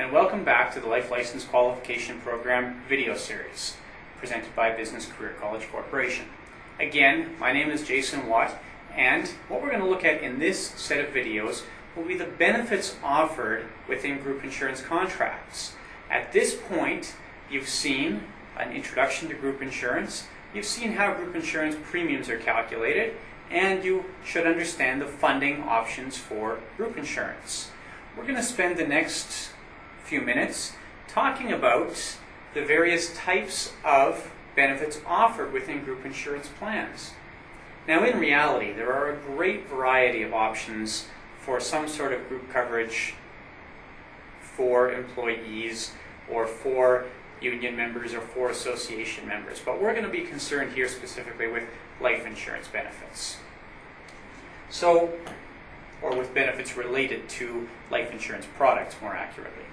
and welcome back to the Life License Qualification Program video series presented by Business Career College Corporation. Again, my name is Jason Watt, and what we're going to look at in this set of videos will be the benefits offered within group insurance contracts. At this point, you've seen an introduction to group insurance, you've seen how group insurance premiums are calculated, and you should understand the funding options for group insurance. We're going to spend the next few minutes talking about the various types of benefits offered within group insurance plans. Now, in reality, there are a great variety of options for some sort of group coverage for employees or for union members or for association members, but we're going to be concerned here specifically with life insurance benefits. Or with benefits related to life insurance products, more accurately.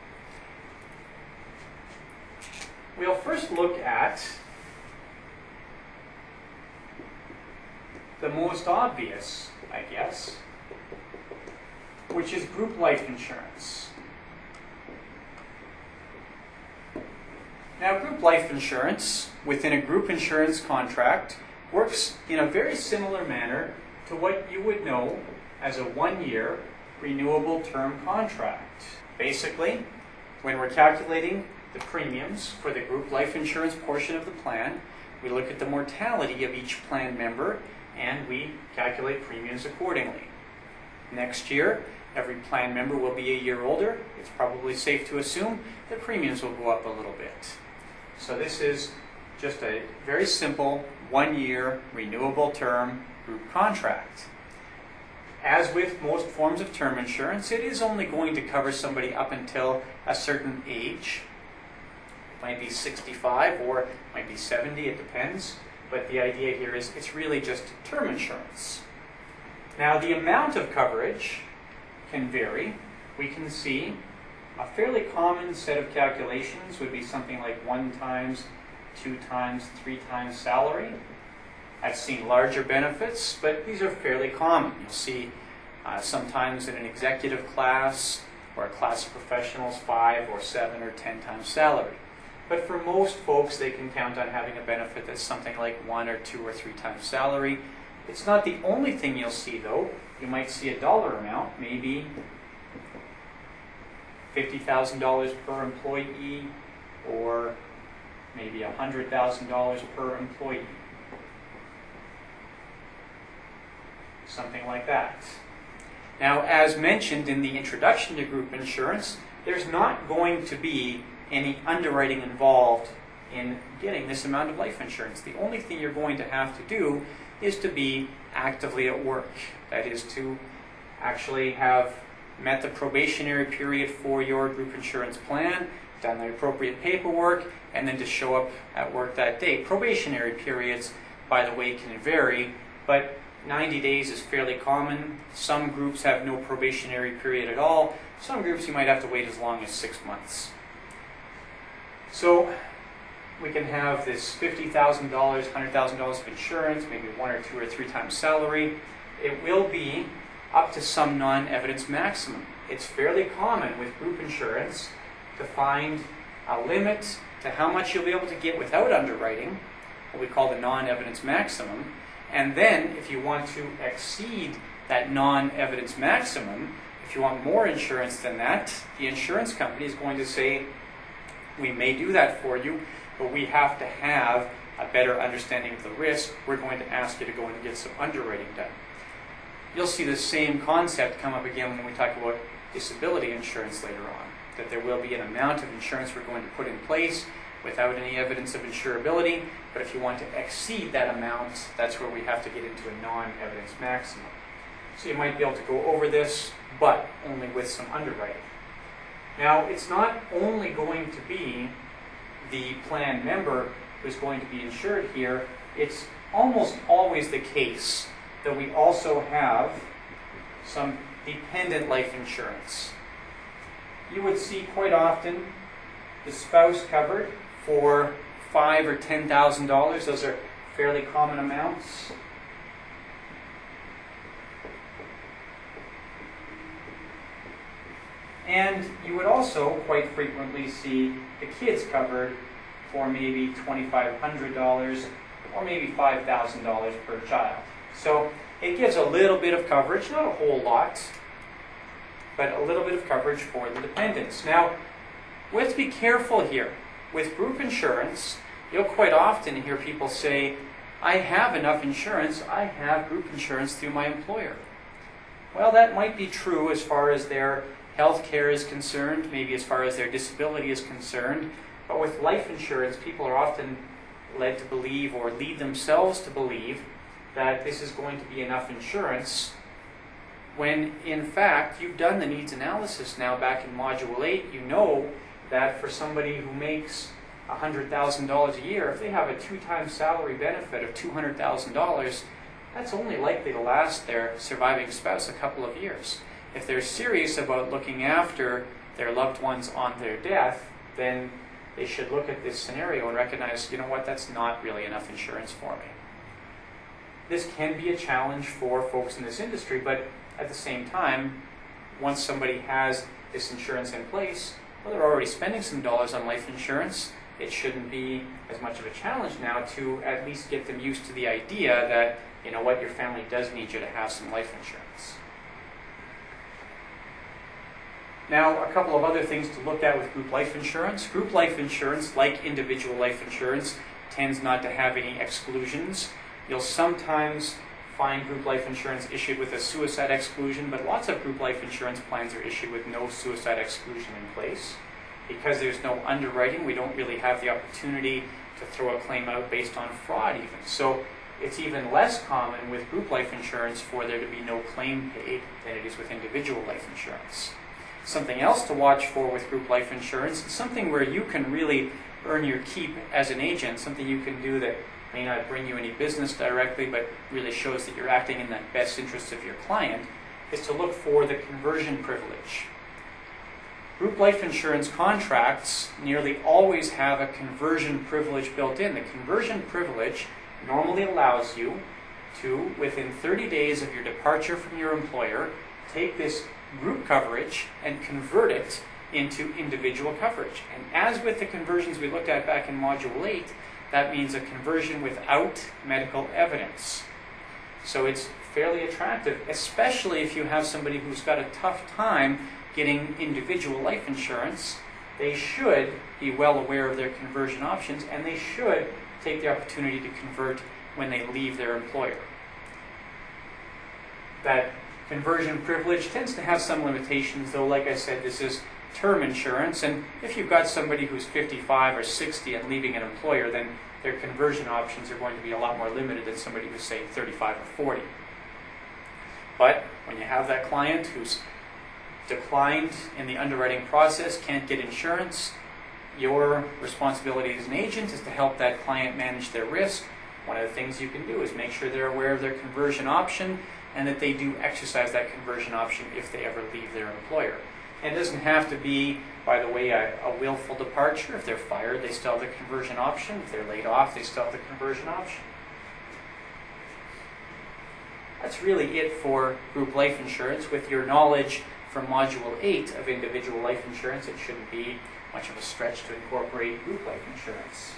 We'll first look at the most obvious, I guess, which is group life insurance. Now, group life insurance within a group insurance contract works in a very similar manner to what you would know as a one-year renewable term contract. Basically, when we're calculating the premiums for the group life insurance portion of the plan, we look at the mortality of each plan member and we calculate premiums accordingly. Next year, every plan member will be a year older. It's probably safe to assume that premiums will go up a little bit. So this is just a very simple one-year renewable term group contract. As with most forms of term insurance, it is only going to cover somebody up until a certain age. It might be 65 or it might be 70, it depends. But the idea here is it's really just term insurance. Now, the amount of coverage can vary. We can see a fairly common set of calculations would be something like 1 times, 2 times, 3 times salary. I've seen larger benefits, but these are fairly common. You'll see sometimes in an executive class or a class of professionals 5 or 7 or 10 times salary. But for most folks, they can count on having a benefit that's something like 1 or 2 or 3 times salary. It's not the only thing you'll see, though. You might see a dollar amount, maybe $50,000 per employee or maybe $100,000 per employee. Something like that. Now, as mentioned in the introduction to group insurance, there's not going to be any underwriting involved in getting this amount of life insurance. The only thing you're going to have to do is to be actively at work. That is, to actually have met the probationary period for your group insurance plan, done the appropriate paperwork, and then to show up at work that day. Probationary periods, by the way, can vary, but 90 days is fairly common. Some groups have no probationary period at all. Some groups you might have to wait as long as 6 months. So we can have this $50,000, $100,000 of insurance, maybe 1 or 2 or 3 times salary. It will be up to some non-evidence maximum. It's fairly common with group insurance to find a limit to how much you'll be able to get without underwriting, what we call the non-evidence maximum. And then, if you want to exceed that non-evidence maximum, if you want more insurance than that, the insurance company is going to say, we may do that for you, but we have to have a better understanding of the risk. We're going to ask you to go in and get some underwriting done. You'll see the same concept come up again when we talk about disability insurance later on, that there will be an amount of insurance we're going to put in place without any evidence of insurability, but if you want to exceed that amount, that's where we have to get into a non-evidence maximum. So you might be able to go over this, but only with some underwriting. Now, it's not only going to be the plan member who's going to be insured here, it's almost always the case that we also have some dependent life insurance. You would see quite often the spouse covered for $5,000 or $10,000. Those are fairly common amounts. And you would also quite frequently see the kids covered for maybe $2,500 or maybe $5,000 per child. So it gives a little bit of coverage, not a whole lot, but a little bit of coverage for the dependents. Now, we have to be careful here. With group insurance, you'll quite often hear people say, I have enough insurance, I have group insurance through my employer. Well, that might be true as far as their health care is concerned, maybe as far as their disability is concerned, but with life insurance, people are often led to believe or lead themselves to believe that this is going to be enough insurance when in fact you've done the needs analysis now back in Module 8. You know that for somebody who makes $100,000 a year, if they have a 2-times salary benefit of $200,000, that's only likely to last their surviving spouse a couple of years. If they're serious about looking after their loved ones on their death, then they should look at this scenario and recognize, you know what, that's not really enough insurance for me. This can be a challenge for folks in this industry, but at the same time, once somebody has this insurance in place, well, they're already spending some dollars on life insurance. It shouldn't be as much of a challenge now to at least get them used to the idea that, you know what, your family does need you to have some life insurance. Now, a couple of other things to look at with group life insurance. Group life insurance, like individual life insurance, tends not to have any exclusions. You'll sometimes find group life insurance issued with a suicide exclusion, but lots of group life insurance plans are issued with no suicide exclusion in place. Because there's no underwriting, we don't really have the opportunity to throw a claim out based on fraud even. So it's even less common with group life insurance for there to be no claim paid than it is with individual life insurance. Something else to watch for with group life insurance is something where you can really earn your keep as an agent, something you can do that may not bring you any business directly, but really shows that you're acting in the best interest of your client, is to look for the conversion privilege. Group life insurance contracts nearly always have a conversion privilege built in. The conversion privilege normally allows you to, within 30 days of your departure from your employer, take this group coverage and convert it into individual coverage. And as with the conversions we looked at back in Module 8, that means a conversion without medical evidence. So it's fairly attractive, especially if you have somebody who's got a tough time getting individual life insurance. They should be well aware of their conversion options, and they should take the opportunity to convert when they leave their employer. That conversion privilege tends to have some limitations, though. Like I said, this is term insurance, and if you've got somebody who's 55 or 60 and leaving an employer, then their conversion options are going to be a lot more limited than somebody who's, say, 35 or 40. But when you have that client who's declined in the underwriting process, can't get insurance, your responsibility as an agent is to help that client manage their risk. One of the things you can do is make sure they're aware of their conversion option and that they do exercise that conversion option if they ever leave their employer. And it doesn't have to be, by the way, a willful departure. If they're fired, they still have the conversion option. If they're laid off, they still have the conversion option. That's really it for group life insurance. With your knowledge from Module 8 of individual life insurance, it shouldn't be much of a stretch to incorporate group life insurance.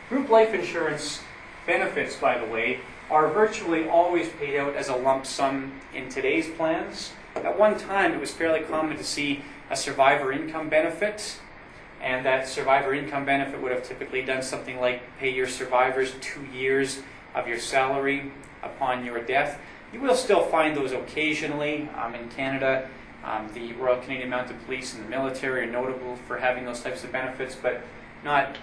Group life insurance benefits, by the way, are virtually always paid out as a lump sum in today's plans. At one time, it was fairly common to see a survivor income benefit, and that survivor income benefit would have typically done something like pay your survivors 2 years of your salary upon your death. You will still find those occasionally. In Canada, the Royal Canadian Mounted Police and the military are notable for having those types of benefits, but not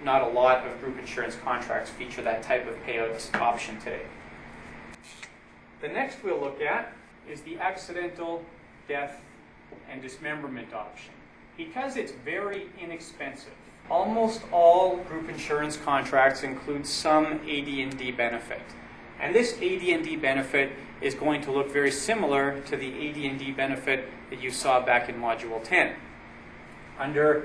a lot of group insurance contracts feature that type of payout option today. The next we'll look at is the accidental death and dismemberment option. Because it's very inexpensive, almost all group insurance contracts include some AD&D benefit. And this AD&D benefit is going to look very similar to the AD&D benefit that you saw back in Module 10. Under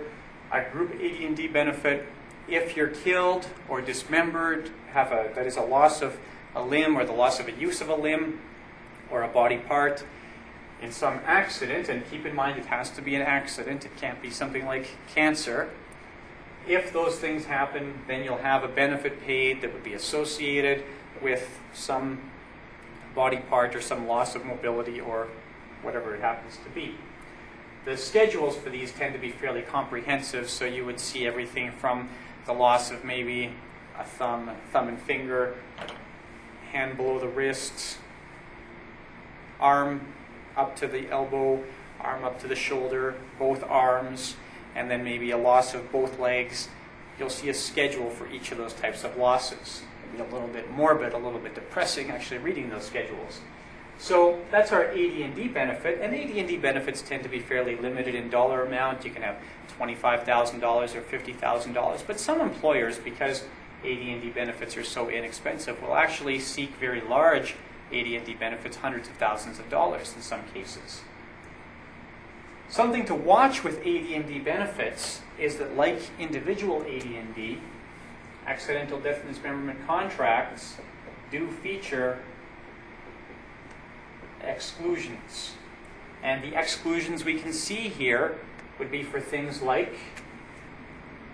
a group AD&D benefit, if you're killed or dismembered, that is a loss of a limb or the loss of a use of a limb or a body part, in some accident, and keep in mind it has to be an accident, it can't be something like cancer. If those things happen, then you'll have a benefit paid that would be associated with some body part or some loss of mobility or whatever it happens to be. The schedules for these tend to be fairly comprehensive, so you would see everything from the loss of maybe a thumb and finger, hand below the wrist, arm up to the elbow, arm up to the shoulder, both arms, and then maybe a loss of both legs. You'll see a schedule for each of those types of losses. It can be a little bit morbid, a little bit depressing actually reading those schedules. So that's our AD&D benefit, and AD&D benefits tend to be fairly limited in dollar amount. You can have $25,000 or $50,000, but some employers, because AD&D benefits are so inexpensive, will actually seek very large AD&D benefits, hundreds of thousands of dollars in some cases. Something to watch with AD&D benefits is that, like individual AD&D, accidental death and dismemberment contracts do feature exclusions. And the exclusions we can see here would be for things like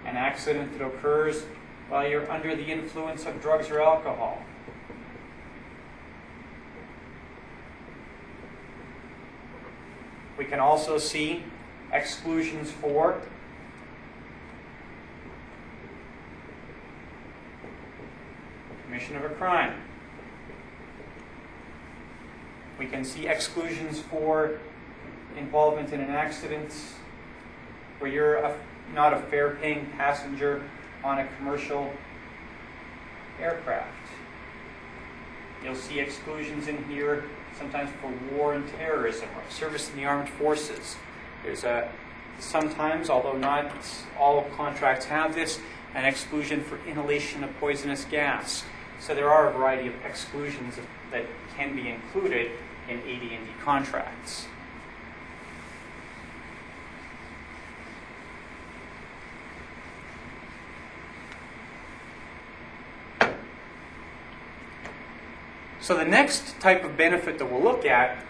an accident that occurs while you're under the influence of drugs or alcohol. We can also see exclusions for commission of a crime. We can see exclusions for involvement in an accident where you're not a fare-paying passenger on a commercial aircraft. You'll see exclusions in here sometimes for war and terrorism or service in the armed forces. There's sometimes, although not all contracts have this, an exclusion for inhalation of poisonous gas. So there are a variety of exclusions that can be included in AD&D contracts. So the next type of benefit that we'll look at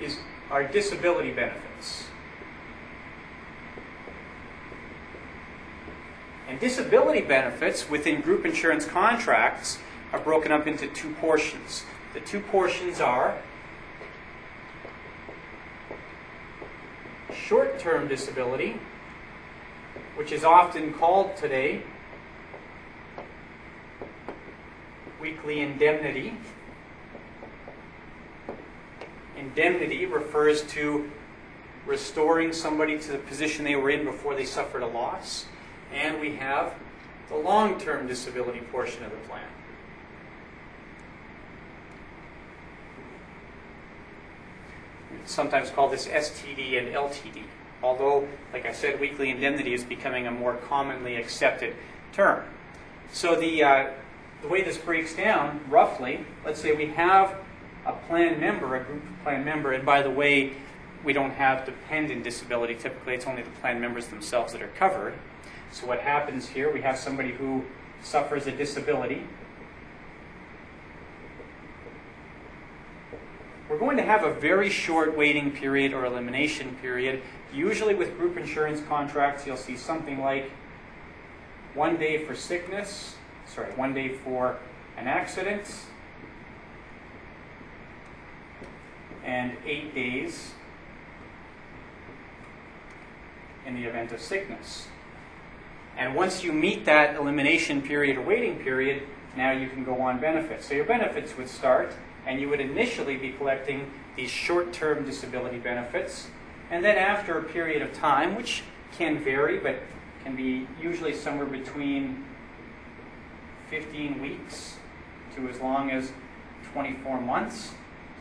is our disability benefits. And disability benefits within group insurance contracts are broken up into two portions. The two portions are short-term disability, which is often called today weekly indemnity. Indemnity refers to restoring somebody to the position they were in before they suffered a loss. And we have the long-term disability portion of the plan. We sometimes call this STD and LTD, although, like I said, weekly indemnity is becoming a more commonly accepted term. So the way this breaks down, roughly, let's say we have a plan member, a group plan member, and by the way, we don't have dependent disability. Typically, it's only the plan members themselves that are covered. So what happens here, we have somebody who suffers a disability. We're going to have a very short waiting period or elimination period. Usually with group insurance contracts, you'll see something like 1 day for sickness, 1 day for an accident, and 8 days in the event of sickness. And once you meet that elimination period or waiting period, now you can go on benefits. So your benefits would start, and you would initially be collecting these short-term disability benefits. And then after a period of time, which can vary, but can be usually somewhere between 15 weeks to as long as 24 months.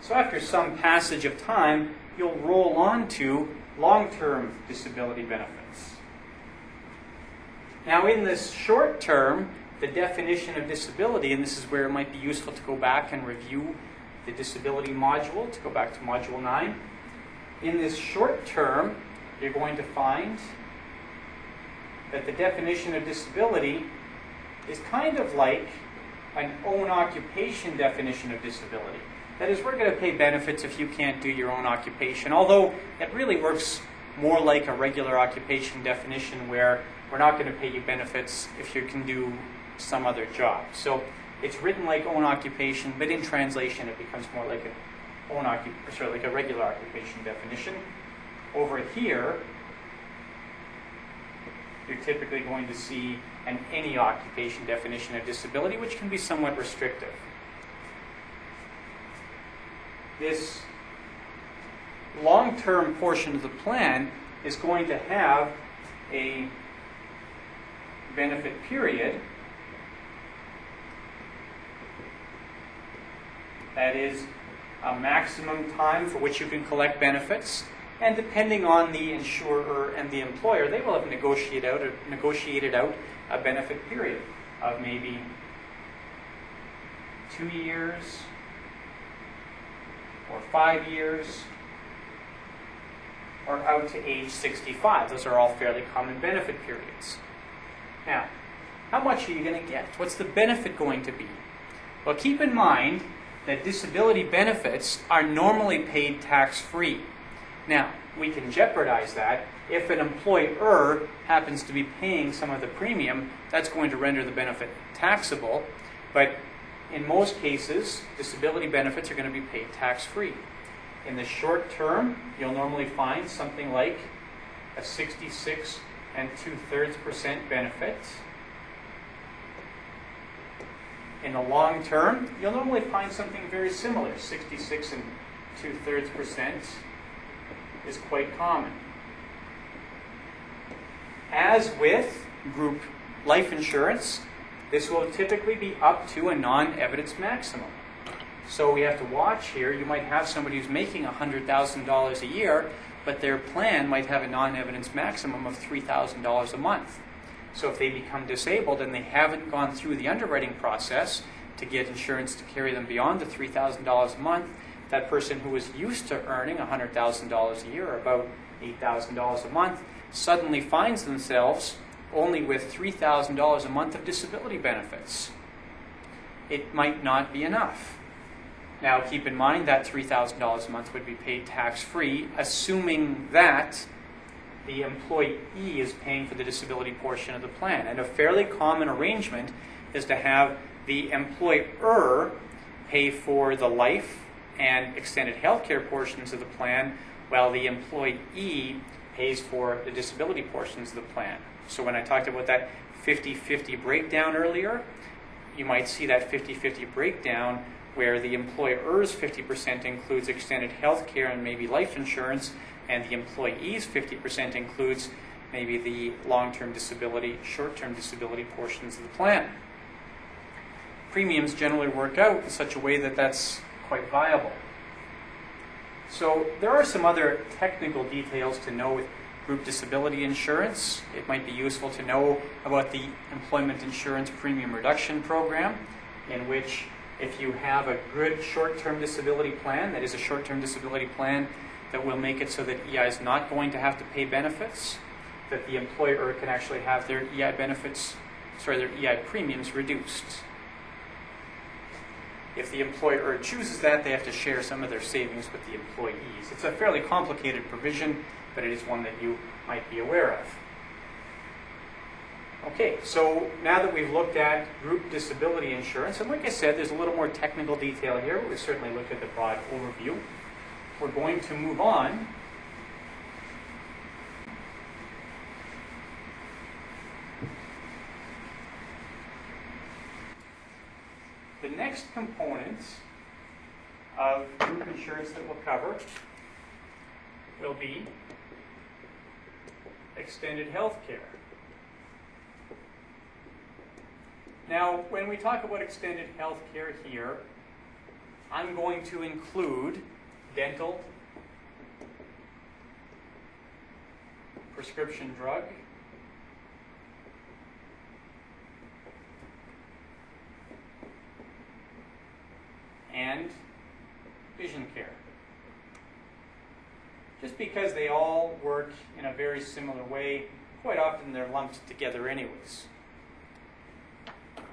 So after some passage of time, you'll roll on to long-term disability benefits. Now in this short term, the definition of disability, and this is where it might be useful to go back and review the disability module, to go back to module 9. In this short term, you're going to find that the definition of disability is kind of like an own occupation definition of disability. That is, we're going to pay benefits if you can't do your own occupation, although it really works more like a regular occupation definition where we're not going to pay you benefits if you can do some other job. So it's written like own occupation, but in translation it becomes more like like a regular occupation definition. Over here, you're typically going to see an any occupation definition of disability, which can be somewhat restrictive. This long-term portion of the plan is going to have a benefit period that is a maximum time for which you can collect benefits, and depending on the insurer and the employer, they will have negotiated out a benefit period of maybe 2 years or 5 years or out to age 65. Those are all fairly common benefit periods. Now, how much are you going to get? What's the benefit going to be? Well, keep in mind that disability benefits are normally paid tax-free. Now, we can jeopardize that. If an employer happens to be paying some of the premium, that's going to render the benefit taxable. But in most cases, disability benefits are going to be paid tax-free. In the short term, you'll normally find something like a 66 2/3% benefit. In the long term, you'll normally find something very similar. 66 2/3% is quite common. As with group life insurance, this will typically be up to a non-evidence maximum. So we have to watch here. You might have somebody who's making $100,000 a year, but their plan might have a non-evidence maximum of $3,000 a month. So if they become disabled and they haven't gone through the underwriting process to get insurance to carry them beyond the $3,000 a month, that person who was used to earning $100,000 a year, or about $8,000 a month, suddenly finds themselves only with $3,000 a month of disability benefits. It might not be enough. Now, keep in mind that $3,000 a month would be paid tax-free, assuming that the employee is paying for the disability portion of the plan. And a fairly common arrangement is to have the employer pay for the life and extended health care portions of the plan, while the employee pays for the disability portions of the plan. So when I talked about that 50-50 breakdown earlier, you might see that 50-50 breakdown where the employer's 50% includes extended health care and maybe life insurance, and the employee's 50% includes maybe the long-term disability, short-term disability portions of the plan. Premiums generally work out in such a way that that's quite viable. So there are some other technical details to know with group disability insurance. It might be useful to know about the employment insurance premium reduction program, in which if you have a good short-term disability plan, that is a short-term disability plan that will make it so that EI is not going to have to pay benefits, that the employer can actually have their their EI premiums reduced. If the employer chooses that, they have to share some of their savings with the employees. It's a fairly complicated provision, but it is one that you might be aware of. Okay, so now that we've looked at group disability insurance, and like I said, there's a little more technical detail here, but we've certainly looked at the broad overview. We're going to move on the next component of group insurance that we'll cover will be extended health care. Now, when we talk about extended health care here, I'm going to include dental, prescription drug, and vision care. Just because they all work in a very similar way, quite often they're lumped together anyways.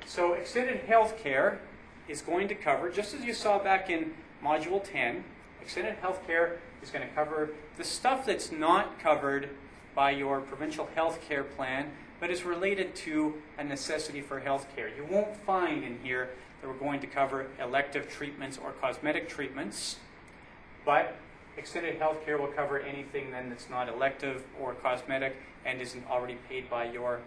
So extended health care is going to cover, just as you saw back in Module 10, extended health care is going to cover the stuff that's not covered by your provincial health care plan, but is related to a necessity for health care. You won't find in here that we're going to cover elective treatments or cosmetic treatments, but extended health care will cover anything then that's not elective or cosmetic and isn't already paid by your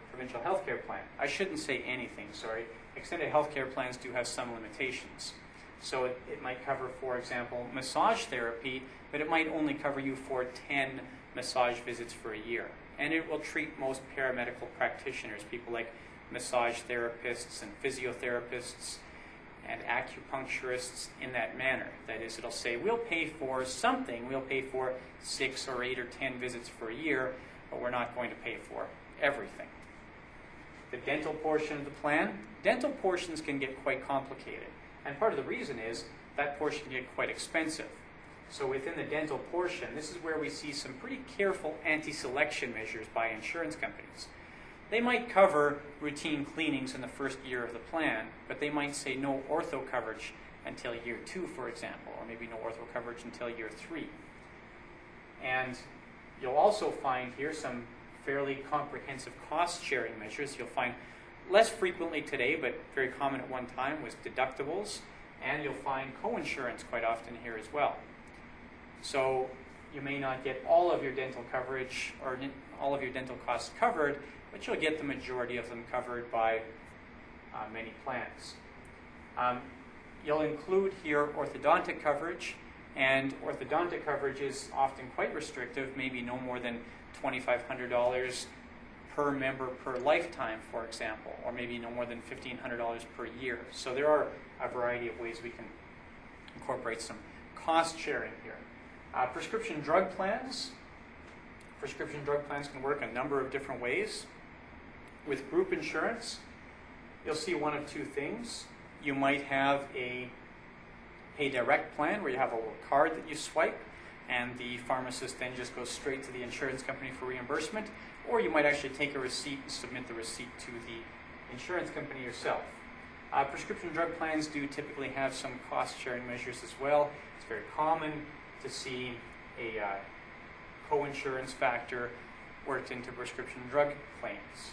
provincial health care plan. I shouldn't say anything, sorry. Extended health care plans do have some limitations. So it might cover, for example, massage therapy, but it might only cover you for 10 massage visits for a year. And it will treat most paramedical practitioners, people like massage therapists and physiotherapists and acupuncturists in that manner. That is, it'll say, we'll pay for something, we'll pay for 6 or 8 or 10 visits for a year, but we're not going to pay for everything. The dental portion of the plan, dental portions can get quite complicated. And part of the reason is that portion can get quite expensive. So within the dental portion, this is where we see some pretty careful anti-selection measures by insurance companies. They might cover routine cleanings in the first year of the plan, but they might say no ortho coverage until year 2, for example, or maybe no ortho coverage until year 3. And you'll also find here some fairly comprehensive cost-sharing measures. You'll find less frequently today, but very common at one time, was deductibles, and you'll find co-insurance quite often here as well. So you may not get all of your dental coverage or all of your dental costs covered, but you'll get the majority of them covered by many plans. You'll include here orthodontic coverage, and orthodontic coverage is often quite restrictive, maybe no more than $2,500 per member per lifetime, for example, or maybe no more than $1,500 per year. So there are a variety of ways we can incorporate some cost sharing here. Prescription drug plans. Prescription drug plans can work a number of different ways. With group insurance, you'll see one of two things. You might have a pay direct plan where you have a little card that you swipe, and the pharmacist then just goes straight to the insurance company for reimbursement, or you might actually take a receipt and submit the receipt to the insurance company yourself. Prescription drug plans do typically have some cost-sharing measures as well. It's very common to see a co-insurance factor worked into prescription drug claims.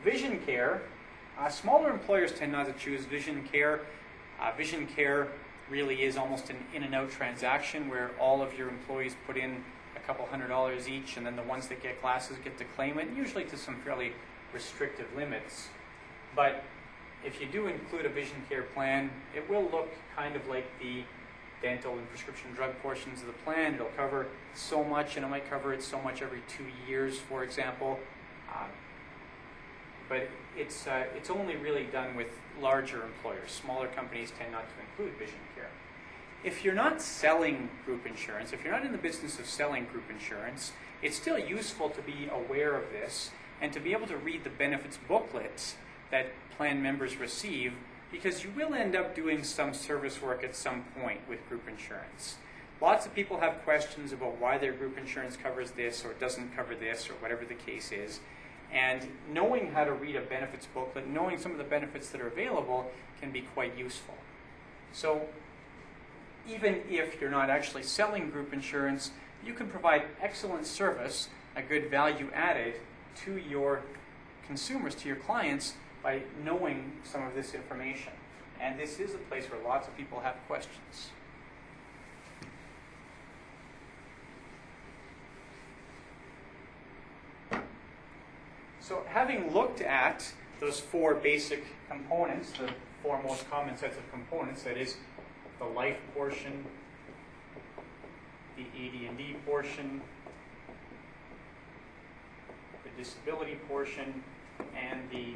Vision care, smaller employers tend not to choose vision care. Vision care really is almost an in and out transaction where all of your employees put in a couple $100 each, and then the ones that get glasses get to claim it, usually to some fairly restrictive limits. But if you do include a vision care plan, it will look kind of like the dental and prescription drug portions of the plan. It'll cover so much, and it might cover it so much every 2 years, for example. But it's only really done with larger employers. Smaller companies tend not to include vision care. If you're not selling group insurance, if you're not in the business of selling group insurance, it's still useful to be aware of this and to be able to read the benefits booklets that plan members receive, because you will end up doing some service work at some point with group insurance. Lots of people have questions about why their group insurance covers this or doesn't cover this or whatever the case is. And knowing how to read a benefits booklet, knowing some of the benefits that are available can be quite useful. So even if you're not actually selling group insurance, you can provide excellent service, a good value added to your consumers, to your clients, by knowing some of this information. And this is a place where lots of people have questions. So having looked at those 4 basic components, the 4 most common sets of components, that is the life portion, the AD&D portion, the disability portion, and the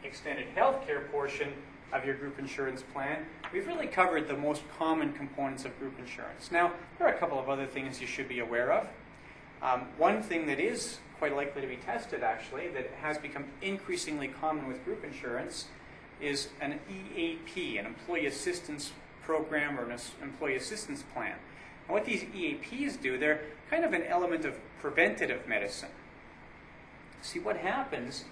extended health care portion of your group insurance plan, we've really covered the most common components of group insurance. Now, there are a couple of other things you should be aware of. One thing that is quite likely to be tested, actually, that has become increasingly common with group insurance is an EAP, an Employee Assistance Program or an Employee Assistance Plan. And what these EAPs do, they're kind of an element of preventative medicine. See, what happens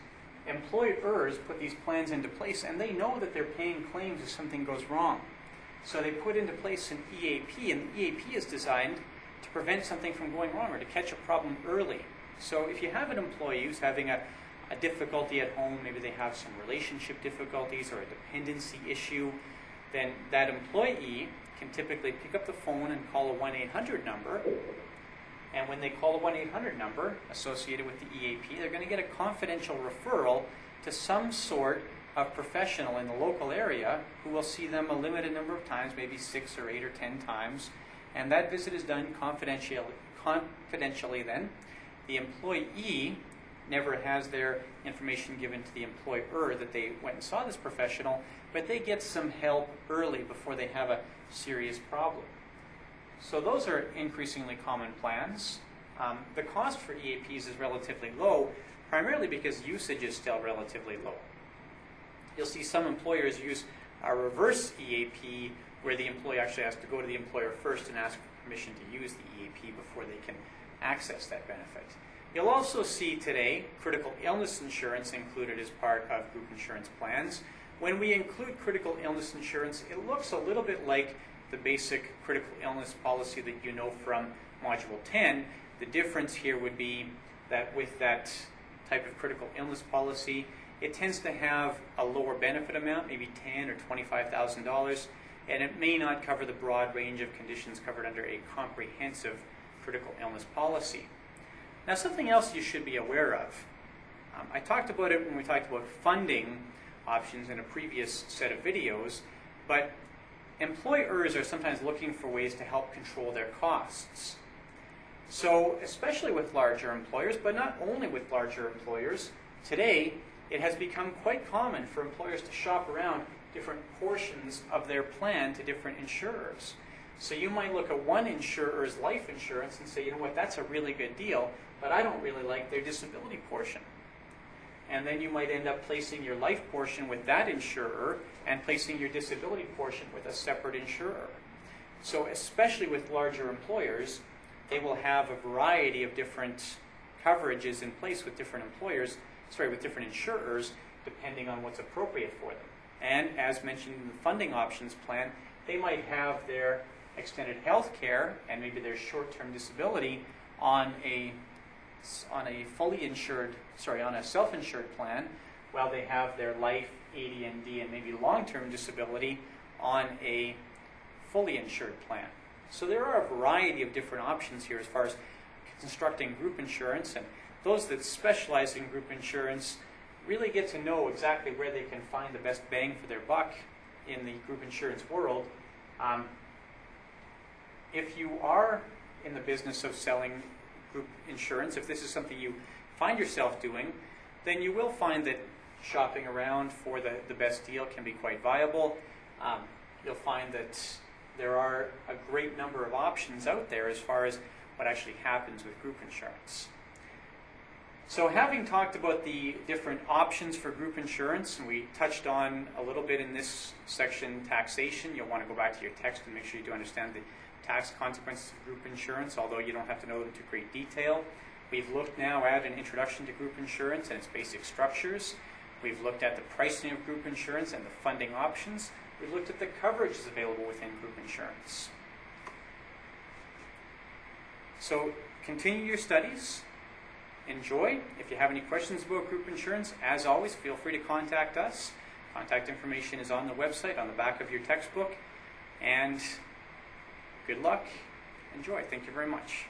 employers put these plans into place, and they know that they're paying claims if something goes wrong. So they put into place an EAP, and the EAP is designed to prevent something from going wrong or to catch a problem early. So if you have an employee who's having a difficulty at home, maybe they have some relationship difficulties or a dependency issue, then that employee can typically pick up the phone and call a 1-800 number. And when they call a 1-800 number associated with the EAP, they're going to get a confidential referral to some sort of professional in the local area who will see them a limited number of times, maybe 6 or 8 or 10 times. And that visit is done confidentially then. The employee never has their information given to the employer that they went and saw this professional, but they get some help early before they have a serious problem. So those are increasingly common plans. The cost for EAPs is relatively low, primarily because usage is still relatively low. You'll see some employers use a reverse EAP where the employee actually has to go to the employer first and ask for permission to use the EAP before they can access that benefit. You'll also see today critical illness insurance included as part of group insurance plans. When we include critical illness insurance, it looks a little bit like the basic critical illness policy that you know from Module 10. The difference here would be that with that type of critical illness policy, it tends to have a lower benefit amount, maybe $10,000 or $25,000, and it may not cover the broad range of conditions covered under a comprehensive critical illness policy. Now, something else you should be aware of. I talked about it when we talked about funding options in a previous set of videos, but employers are sometimes looking for ways to help control their costs. So, especially with larger employers, but not only with larger employers, today it has become quite common for employers to shop around different portions of their plan to different insurers. So you might look at one insurer's life insurance and say, you know what, that's a really good deal, but I don't really like their disability portion. And then you might end up placing your life portion with that insurer and placing your disability portion with a separate insurer. So especially with larger employers, they will have a variety of different coverages in place with different with different insurers, depending on what's appropriate for them. And as mentioned in the funding options plan, they might have their extended health care and maybe their short-term disability on a self-insured plan, while they have their life, AD&D, and maybe long-term disability on a fully insured plan. So there are a variety of different options here as far as constructing group insurance, and those that specialize in group insurance really get to know exactly where they can find the best bang for their buck in the group insurance world. If you are in the business of selling group insurance, if this is something you find yourself doing, then you will find that shopping around for the best deal can be quite viable. You'll find that there are a great number of options out there as far as what actually happens with group insurance. So having talked about the different options for group insurance, and we touched on a little bit in this section taxation. You'll want to go back to your text and make sure you do understand the tax consequences of group insurance, although you don't have to know them to great detail. We've looked now at an introduction to group insurance and its basic structures. We've looked at the pricing of group insurance and the funding options. We've looked at the coverages available within group insurance. So continue your studies. Enjoy. If you have any questions about group insurance, as always, feel free to contact us. Contact information is on the website, on the back of your textbook. And good luck. Enjoy. Thank you very much.